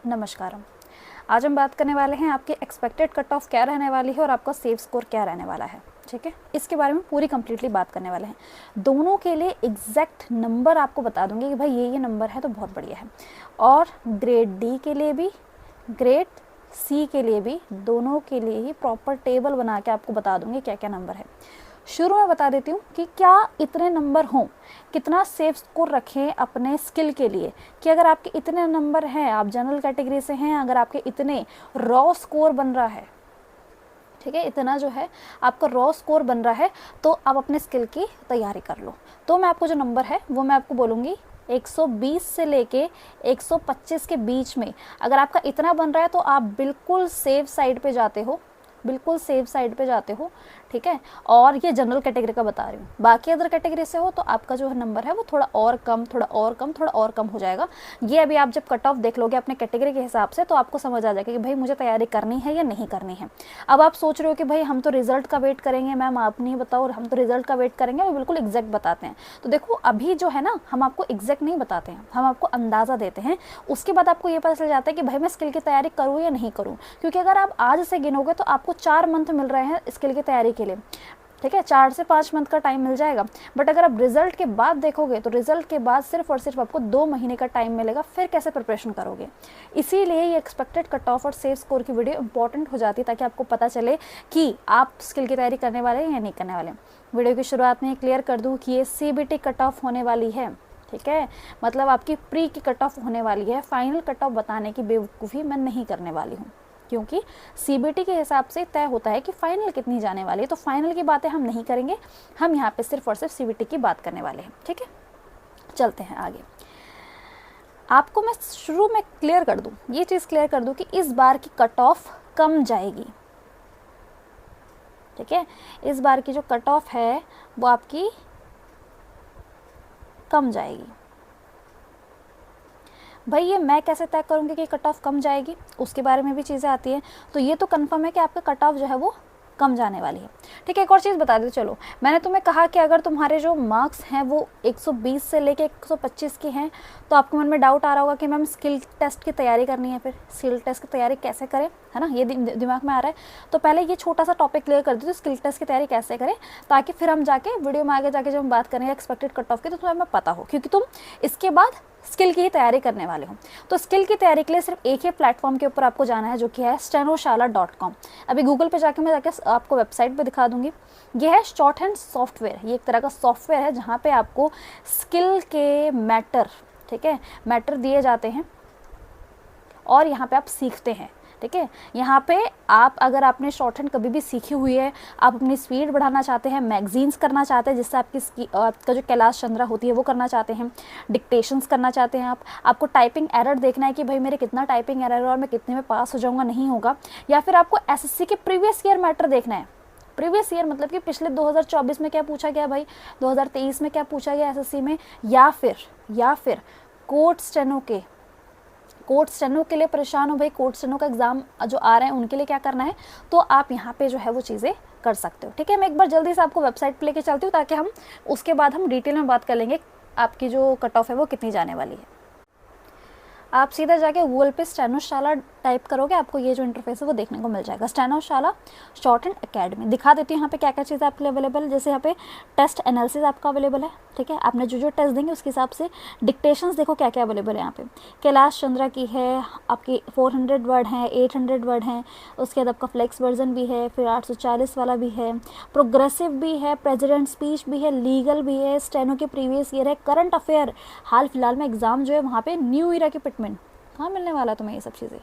नमस्कारम। आज हम बात करने वाले हैं आपके एक्सपेक्टेड कट ऑफ क्या रहने वाली है और आपका सेफ स्कोर क्या रहने वाला है। ठीक है, इसके बारे में पूरी कंप्लीटली बात करने वाले हैं। दोनों के लिए एग्जैक्ट नंबर आपको बता दूंगी कि भाई ये नंबर है तो बहुत बढ़िया है, और ग्रेड डी के लिए भी ग्रेड सी के लिए भी दोनों के लिए ही प्रॉपर टेबल बना के आपको बता दूंगी क्या क्या नंबर है। शुरू में बता देती हूँ कि क्या इतने नंबर हों, कितना सेफ स्कोर रखें अपने स्किल के लिए, कि अगर आपके इतने नंबर हैं, आप जनरल कैटेगरी से हैं, अगर आपके इतने रॉ स्कोर बन रहा है, ठीक है, इतना जो है आपका रॉ स्कोर बन रहा है, तो आप अपने स्किल की तैयारी कर लो। तो मैं आपको जो नंबर है वो मैं आपको बोलूँगी 120 से लेके 125 के बीच में। अगर आपका इतना बन रहा है तो आप बिल्कुल सेफ साइड पे जाते हो, बिल्कुल सेफ साइड पे जाते हो। ठीक है, और ये जनरल कैटेगरी का बता रही हूँ। बाकी अदर कैटेगरी से हो तो आपका जो नंबर है वो थोड़ा और कम, थोड़ा और कम, थोड़ा और कम हो जाएगा। ये अभी आप जब कट ऑफ देख लोगे अपने कैटेगरी के हिसाब से तो आपको समझ आ जाएगा कि भाई मुझे तैयारी करनी है या नहीं करनी है। अब आप सोच रहे हो कि भाई हम तो रिजल्ट का वेट करेंगे, मैम आप नहीं बताओ, हम तो रिजल्ट का वेट करेंगे, वो बिल्कुल एग्जैक्ट बताते हैं। तो देखो अभी जो है ना, हम आपको एग्जैक्ट नहीं बताते हैं, हम आपको अंदाज़ा देते हैं। उसके बाद आपको ये पता चल जाता है कि भाई मैं स्किल की तैयारी करूँ या नहीं करूँ, क्योंकि अगर आप आज से गिनोगे तो आपको 4 मंथ मिल रहे हैं स्किल की तैयारी के लिए। ठीक है, 4 से 5 मंथ का टाइम मिल जाएगा। बट अगर आप रिजल्ट के बाद देखोगे तो रिजल्ट के बाद सिर्फ और सिर्फ आपको 2 महीने का टाइम मिलेगा, फिर कैसे प्रिपरेशन करोगे। इसीलिए ये एक्सपेक्टेड कट ऑफ और सेफ स्कोर की वीडियो इंपॉर्टेंट हो जाती है, ताकि आपको पता चले कि आप स्किल की तैयारी करने वाले हैं या नहीं करने वाले। वीडियो की शुरुआत में क्लियर कर दूँ कि ये CBT कट ऑफ होने वाली है। ठीक है, मतलब आपकी प्री की कट ऑफ होने वाली है। फाइनल कट ऑफ बताने की बेवकूफ़ी मैं नहीं करने वाली हूँ, क्योंकि CBT के हिसाब से तय होता है कि फाइनल कितनी जाने वाली है। तो फाइनल की बातें हम नहीं करेंगे, हम यहाँ पे सिर्फ और सिर्फ CBT की बात करने वाले हैं। ठीक है, चलते हैं आगे। आपको मैं शुरू में क्लियर कर दूँ, ये चीज़ क्लियर कर दूँ कि इस बार की कट ऑफ कम जाएगी। ठीक है, इस बार की जो कट ऑफ है वो आपकी कम जाएगी। भाई ये मैं कैसे तय करूँगी कि कट ऑफ कम जाएगी, उसके बारे में भी चीज़ें आती हैं। तो ये तो कंफर्म है कि आपका कट ऑफ जो है वो कम जाने वाली है। ठीक है, एक और चीज़ बता दें, चलो मैंने तुम्हें कहा कि अगर तुम्हारे जो मार्क्स हैं वो 120 से लेके 125 के हैं, तो आपके मन में डाउट आ रहा होगा कि मैम स्किल टेस्ट की तैयारी करनी है, फिर स्किल टेस्ट की तैयारी कैसे करें, है ना, ये दिमाग में आ रहा है। तो पहले ये छोटा सा टॉपिक क्लियर कर दो, स्किल टेस्ट की तैयारी कैसे करें, ताकि फिर हम जाके वीडियो में आगे जाके जब हम बात करेंगे एक्सपेक्टेड कट ऑफ की तो तुम्हें पता हो, क्योंकि तुम इसके बाद स्किल की ही तैयारी करने वाले हो। तो स्किल की तैयारी के लिए सिर्फ एक ही प्लेटफॉर्म के ऊपर आपको जाना है, जो कि है stenoशाला.com। अभी गूगल पे जाके मैं जाके आपको वेबसाइट पे दिखा दूंगी। ये है शॉर्ट हैंड सॉफ्टवेयर, ये एक तरह का सॉफ्टवेयर है जहाँ पे आपको स्किल के मैटर, ठीक है, मैटर दिए जाते हैं और यहाँ पे आप सीखते हैं। ठीक है, यहाँ पे आप अगर आपने शॉर्ट हैंड कभी भी सीखी हुई है, आप अपनी स्पीड बढ़ाना चाहते हैं, मैगजीन्स करना चाहते हैं जिससे आपका जो कैलाश चंद्रा होती है वो करना चाहते हैं, डिक्टेशंस करना चाहते हैं, आपको टाइपिंग एरर देखना है कि भाई मेरे कितना टाइपिंग एरर है और मैं कितने में पास हो जाऊँगा, नहीं होगा, या फिर आपको SSC के प्रीवियस ईयर मैटर देखना है। प्रीवियस ईयर मतलब कि पिछले 2024 में क्या पूछा गया भाई, 2023 में क्या पूछा गया SSC में, या फिर कोर्ट स्टेनो के लिए परेशान हो भाई, कोर्ट स्टेनो का एग्जाम जो आ रहे हैं उनके लिए क्या करना है, तो आप यहाँ पे जो है वो चीज़ें कर सकते हो। ठीक है, मैं एक बार जल्दी से आपको वेबसाइट पे लेके चलती हूँ, ताकि हम उसके बाद हम डिटेल में बात कर लेंगे आपकी जो कट ऑफ है वो कितनी जाने वाली है। आप सीधा जाके गूगल पे स्टेनोशाला टाइप करोगे, आपको ये जो इंटरफेस है वो देखने को मिल जाएगा। स्टेनोशाला शॉर्ट हैंड एकेडमी। दिखा देती हूँ यहाँ पे क्या क्या चीज़ें आपके लिए अवेलेबल है। जैसे यहाँ पे टेस्ट एनालिसिस आपका अवेलेबल है। ठीक है, आपने जो टेस्ट देंगे उसके हिसाब से डिक्टेशंस देखो क्या क्या अवेलेबल है यहाँ पे। कैलाश चंद्रा की है आपकी 400 वर्ड हैं, 800 वर्ड हैं, उसके बाद आपका फ्लेक्स वर्जन भी है, फिर 840 वाला भी है, प्रोग्रेसिव भी है, प्रेसिडेंट स्पीच भी है, लीगल भी है, स्टेनो के प्रीवियस ईयर है, करंट अफेयर, हाल फिलहाल में एग्जाम जो है वहाँ पे न्यू ईरा की पिटमेंट। कहाँ मिलने वाला तुम्हें ये सब चीज़ें,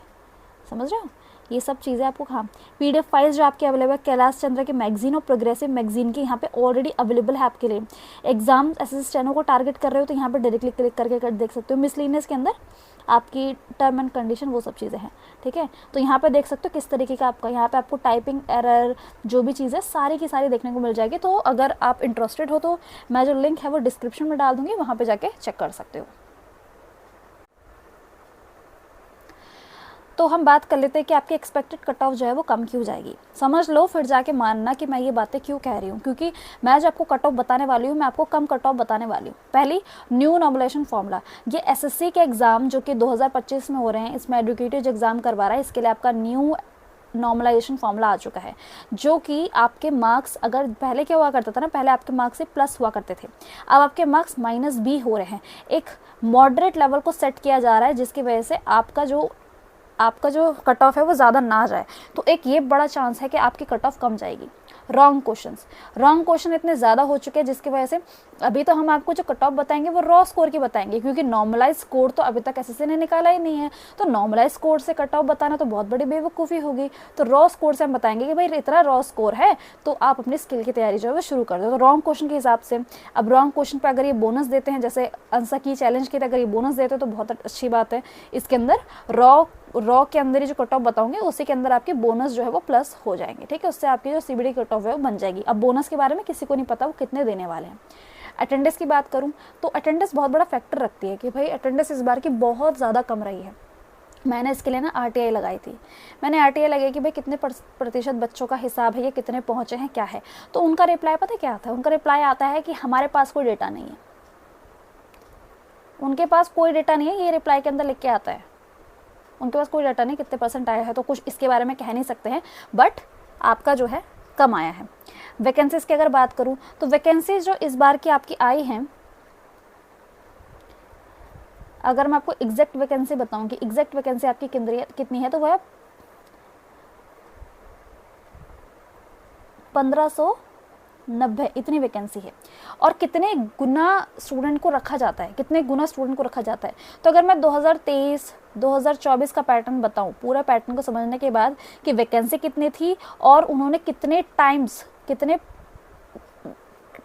समझ रहे हो, ये सब चीज़ें आपको कहाँ। PDF फाइल्स जो आपके अवेलेबल है कैलाश चंद्रा के मैगजीन और प्रोग्रेसिव मैगजीन की यहाँ पे ऑलरेडी अवेलेबल है आपके लिए। एग्जाम SSC स्टेनो को टारगेट कर रहे हो तो यहाँ पे डायरेक्टली क्लिक करके देख सकते हो। मिसलिनियस के अंदर आपकी टर्म एंड कंडीशन वो सब चीज़ें हैं। ठीक है, तो यहाँ पे देख सकते हो किस तरीके का आपका, यहाँ पे आपको टाइपिंग एरर जो भी चीज़ें सारी की सारी देखने को मिल जाएगी। तो अगर आप इंटरेस्टेड हो तो मैं जो लिंक है वो डिस्क्रिप्शन में डाल दूँगी, वहाँ पर जाके चेक कर सकते हो। तो हम बात कर लेते हैं कि आपकी एक्सपेक्टेड कट ऑफ जो है वो कम क्यों जाएगी। समझ लो फिर जाके मानना कि मैं ये बातें क्यों कह रही हूँ, क्योंकि मैं जो आपको कट ऑफ बताने वाली हूँ मैं आपको कम कट ऑफ बताने वाली हूँ। पहली, न्यू नॉर्मलाइजेशन फॉर्मूला। ये एसएससी के एग्जाम जो कि 2025 में हो रहे हैं, इसमें एडुकेटिव एग्जाम करवा रहा है, इसके लिए आपका न्यू नॉर्मलाइजेशन फॉर्मूला आ चुका है, जो कि आपके मार्क्स, अगर पहले क्या हुआ करता था ना, पहले आपके मार्क्स से प्लस हुआ करते थे, अब आपके मार्क्स -B हो रहे हैं। एक मॉडरेट लेवल को सेट किया जा रहा है जिसकी वजह से आपका जो कट ऑफ है वो ज़्यादा ना जाए। तो एक ये बड़ा चांस है कि आपकी कट ऑफ कम जाएगी। रॉन्ग क्वेश्चन इतने ज़्यादा हो चुके हैं जिसकी वजह से अभी तो हम आपको जो कट ऑफ बताएंगे वो रॉ स्कोर की बताएंगे, क्योंकि नॉर्मलाइज स्कोर तो अभी तक एसएससी ने निकाला ही नहीं है। तो नॉर्मलाइज स्कोर से कट ऑफ बताना तो बहुत बड़ी बेवकूफ़ी होगी। तो रॉ स्कोर से हम बताएंगे कि भाई इतना रॉ स्कोर है तो आप अपनी स्किल की तैयारी जो है वो शुरू कर दो। तो रॉन्ग क्वेश्चन के हिसाब से, अब रॉन्ग क्वेश्चन पर अगर ये बोनस देते हैं, जैसे आंसर की चैलेंज की, अगर ये बोनस देते हैं तो बहुत अच्छी बात है। इसके अंदर रॉ के अंदर ही जो कट ऑफ बताऊंगे उसी के अंदर आपके बोनस जो है वो प्लस हो जाएंगे, ठीक है। उससे आपकी जो सीबीडी कट ऑफ है वो बन जाएगी। अब बोनस के बारे में किसी को नहीं पता वो कितने देने वाले हैं। अटेंडेंस की बात करूं तो अटेंडेंस बहुत बड़ा फैक्टर रखती है कि भाई अटेंडेंस इस बार की बहुत ज़्यादा कम रही है। मैंने इसके लिए ना आरटीआई लगाई थी। मैंने आरटीआई लगाई कि भाई कितने प्रतिशत बच्चों का हिसाब है, ये कितने पहुँचे हैं, क्या है। तो उनका रिप्लाई पता क्या आता है? उनका रिप्लाई आता है कि हमारे पास कोई डेटा नहीं है। उनके पास कोई डेटा नहीं है, ये रिप्लाई के अंदर लिख के आता है। उनके पास कोई डाटा नहीं कितने परसेंट आया है, तो कुछ इसके बारे में कह नहीं सकते हैं, बट आपका जो है कम आया है। वैकेंसीज की अगर बात करूं तो वैकेंसीज जो इस बार की आपकी आई हैं, अगर मैं आपको एग्जैक्ट वैकेंसी बताऊं कि एग्जैक्ट वैकेंसी आपकी कितनी है, तो वह 1590 इतनी वैकेंसी है। और कितने गुना स्टूडेंट को रखा जाता है, तो अगर मैं 2023 2024 का पैटर्न बताऊं, पूरा पैटर्न को समझने के बाद कि वैकेंसी कितनी थी और उन्होंने कितने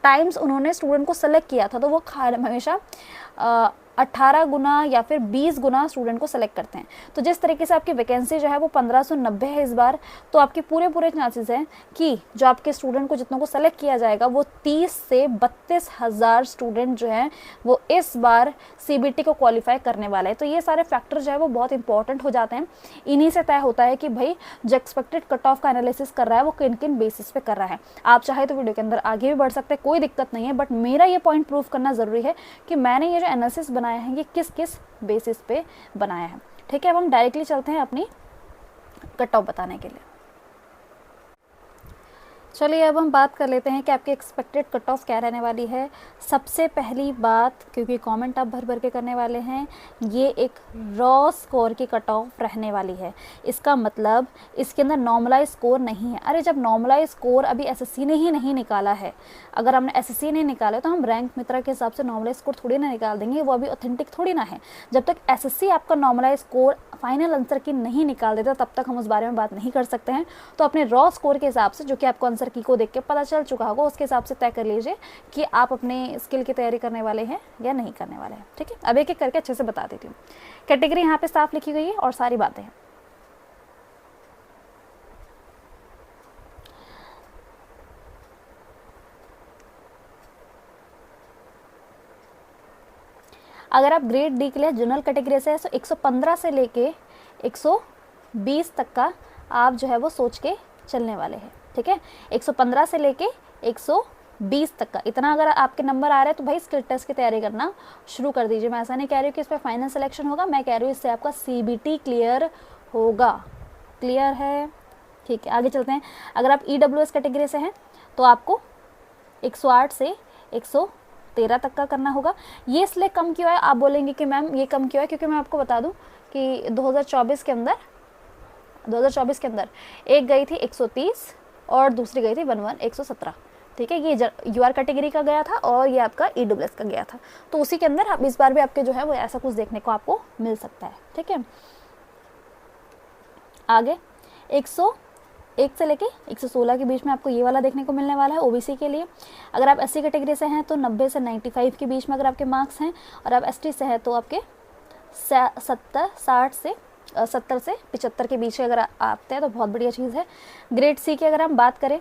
टाइम्स उन्होंने स्टूडेंट को सेलेक्ट किया था, तो वो हमेशा 18 गुना या फिर 20 गुना स्टूडेंट को सेलेक्ट करते हैं। तो जिस तरीके से आपकी वैकेंसी जो है वो 1590 है इस बार, तो आपके पूरे चांसेस हैं कि जो आपके स्टूडेंट को जितनों को सेलेक्ट किया जाएगा वो 30 से 32 हज़ार स्टूडेंट जो हैं वो इस बार सीबीटी को क्वालिफाई करने वाला है। तो ये सारे फैक्टर जो है वो बहुत इंपॉर्टेंट हो जाते हैं। इन्हीं से तय होता है कि भाई जो एक्सपेक्टेड कट ऑफ का एनालिसिस कर रहा है वो किन किन बेसिस पे कर रहा है। आप चाहे तो वीडियो के अंदर आगे भी बढ़ सकते हैं, कोई दिक्कत नहीं है, बट मेरा ये पॉइंट प्रूव करना ज़रूरी है कि मैंने ये जो एनालिसिस बनाया है ये किस किस बेसिस पे बनाया है, ठीक है। अब हम डायरेक्टली चलते हैं अपनी कट ऑफ बताने के लिए। चलिए अब हम बात कर लेते हैं कि आपकी एक्सपेक्टेड कट ऑफ क्या रहने वाली है। सबसे पहली बात, क्योंकि कमेंट आप भर भर के करने वाले हैं, ये एक रॉ स्कोर की कट ऑफ रहने वाली है। इसका मतलब इसके अंदर नॉर्मलाइज स्कोर नहीं है। अरे जब नॉर्मलाइज स्कोर अभी एसएससी ने ही नहीं निकाला है, अगर हमने एसएससी नहीं निकाला तो हम रैंक मित्रा के हिसाब से नॉर्मलाइज स्कोर थोड़ी ना निकाल देंगे, वो अभी ऑथेंटिक थोड़ी ना है। जब तक एसएससी आपका नॉर्मलाइज स्कोर फाइनल आंसर की नहीं निकाल देता तब तक हम उस बारे में बात नहीं कर सकते हैं। तो अपने रॉ स्कोर के हिसाब से, जो कि आपको आंसर की को देख के पता चल चुका होगा, उसके हिसाब से तय कर लीजिए कि आप अपने स्किल की तैयारी करने वाले हैं या नहीं करने वाले हैं, ठीक है। अब एक एक करके अच्छे से बता देती हूँ। कैटेगरी यहाँ पे साफ लिखी गई है और सारी बातें हैं। अगर आप ग्रेड डी के लिए जनरल कैटेगरी से है तो 115 से लेके 120 तक का आप जो है वो सोच के चलने वाले हैं, ठीक है। 115 से लेके 120 तक का इतना अगर आपके नंबर आ रहे हैं तो भाई स्किल टेस्ट की तैयारी करना शुरू कर दीजिए। मैं ऐसा नहीं कह रही हूँ कि इस पर फाइनल सिलेक्शन होगा, मैं कह रही हूँ इससे आपका सीबीटी क्लियर होगा। क्लियर है, ठीक है। आगे चलते हैं। अगर आप ईडब्ल्यूएस कैटेगरी से हैं तो आपको 108 से 113 तक का करना होगा। ये इसलिए कम क्यों है, आप बोलेंगे कि मैम ये कम क्यों है, क्योंकि मैं आपको बता दूं कि 2024 के अंदर एक गई थी 130 और दूसरी गई थी 117, ठीक है। ये यूआर कैटेगरी का गया था और ये आपका ईडब्ल्यूएस का गया था। तो उसी के अंदर आप इस बार भी आपके जो है वो ऐसा कुछ देखने को आपको मिल सकता है, ठीक है। आगे 101 से लेके 116 के बीच में आपको ये वाला देखने को मिलने वाला है ओबीसी के लिए। अगर आप एससी कैटेगरी से हैं तो 90 से 95 के बीच में अगर आपके मार्क्स हैं, और आप एसटी से हैं तो आपके 70 से 75 के बीच अगर आते हैं तो बहुत बढ़िया चीज़ है। ग्रेड सी की अगर हम बात करें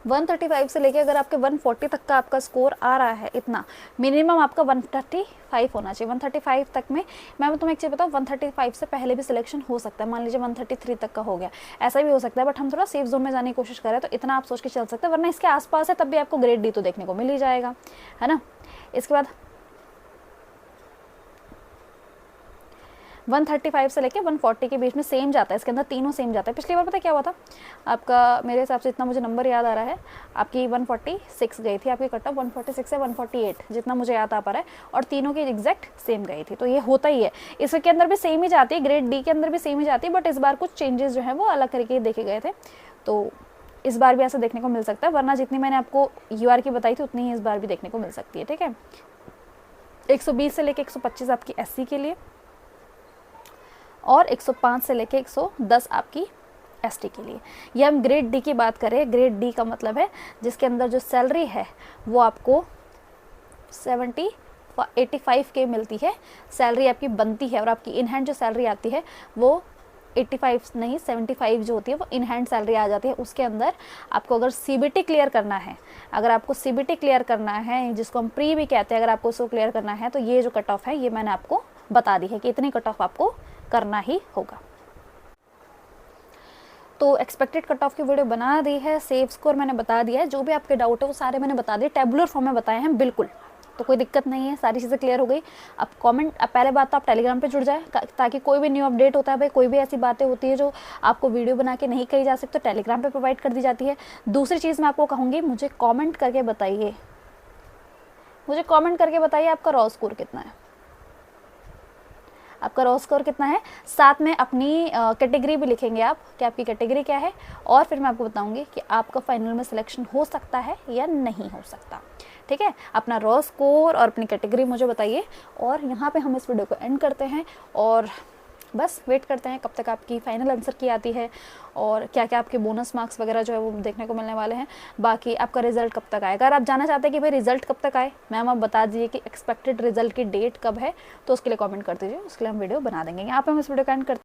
135 से लेके अगर आपके 140 तक का आपका स्कोर आ रहा है, इतना मिनिमम आपका 135 होना चाहिए। 135 तक में मैं तुम्हें एक चीज़ बताऊँ, 135 से पहले भी सिलेक्शन हो सकता है। मान लीजिए 133 तक का हो गया, ऐसा भी हो सकता है, बट हम थोड़ा सेफ जोन में जाने की कोशिश कर रहे हैं, तो इतना आप सोच के चल सकते हैं, वरना इसके आसपास है तब भी आपको ग्रेड डी तो देखने को मिल ही जाएगा, है ना। इसके बाद 135 से लेके 140 के बीच में सेम जाता है, इसके अंदर तीनों सेम जाता है। पिछली बार पता क्या हुआ था आपका, मेरे हिसाब से इतना मुझे नंबर याद आ रहा है, आपकी 146 गई थी, आपकी कट ऑफ 146 से 148 जितना मुझे याद आ पा रहा है, और तीनों की एग्जैक्ट सेम गई थी। तो ये होता ही है, इसके अंदर भी सेम ही जाती है, ग्रेड डी के अंदर भी सेम ही जाती है, बट इस बार कुछ चेंजेस जो है वो अलग करके देखे गए थे, तो इस बार भी ऐसा देखने को मिल सकता है, वरना जितनी मैंने आपको यूआर की बताई थी उतनी ही इस बार भी देखने को मिल सकती है। ठीक है, 120 से लेके 125 आपकी एससी के लिए, और 105 से लेके 110 आपकी एसटी के लिए। ये हम ग्रेड डी की बात करें, ग्रेड डी का मतलब है जिसके अंदर जो सैलरी है वो आपको 85 के मिलती है, सैलरी आपकी बनती है, और आपकी इन हैंड जो सैलरी आती है वो 85 नहीं 75 जो होती है वो इन हैंड सैलरी आ जाती है। उसके अंदर आपको अगर सीबीटी क्लियर करना है, अगर आपको सीबीटी क्लियर करना है, जिसको हम प्री भी कहते हैं, अगर आपको उसको क्लियर करना है, तो ये जो कट ऑफ है ये मैंने आपको बता दी है कि इतनी कट ऑफ आपको करना ही होगा। तो एक्सपेक्टेड कट ऑफ की वीडियो बना दी है, सेफ स्कोर मैंने बता दिया है, जो भी आपके डाउट है वो सारे मैंने बता दिए, टेबुलर फॉर्म में बताए हैं बिल्कुल, तो कोई दिक्कत नहीं है, सारी चीज़ें क्लियर हो गई। अब कमेंट, अब पहले बात तो आप टेलीग्राम पे जुड़ जाए, ताकि कोई भी न्यू अपडेट होता है भाई, कोई भी ऐसी बातें होती है जो आपको वीडियो बना के नहीं कही जा सकती, तो टेलीग्राम पे प्रोवाइड कर दी जाती है। दूसरी चीज़ मैं आपको कहूँगी, मुझे कॉमेंट करके बताइए, आपका रॉ स्कोर कितना है, आपका रॉ स्कोर कितना है, साथ में अपनी कैटेगरी भी लिखेंगे आप कि आपकी कैटेगरी क्या है, और फिर मैं आपको बताऊंगी कि आपका फाइनल में सिलेक्शन हो सकता है या नहीं हो सकता। ठीक है, अपना रॉ स्कोर और अपनी कैटेगरी मुझे बताइए, और यहाँ पे हम इस वीडियो को एंड करते हैं, और बस वेट करते हैं कब तक आपकी फाइनल आंसर की आती है, और क्या क्या आपके बोनस मार्क्स वगैरह जो है वो देखने को मिलने वाले हैं। बाकी आपका रिजल्ट कब तक आएगा, अगर आप जानना चाहते हैं कि भाई रिजल्ट कब तक आए, मैम आप बता दीजिए कि एक्सपेक्टेड रिजल्ट की डेट कब है, तो उसके लिए कमेंट कर दीजिए, उसके लिए हम वीडियो बना देंगे। यहाँ पे हम इस वीडियो का एंड करते हैं।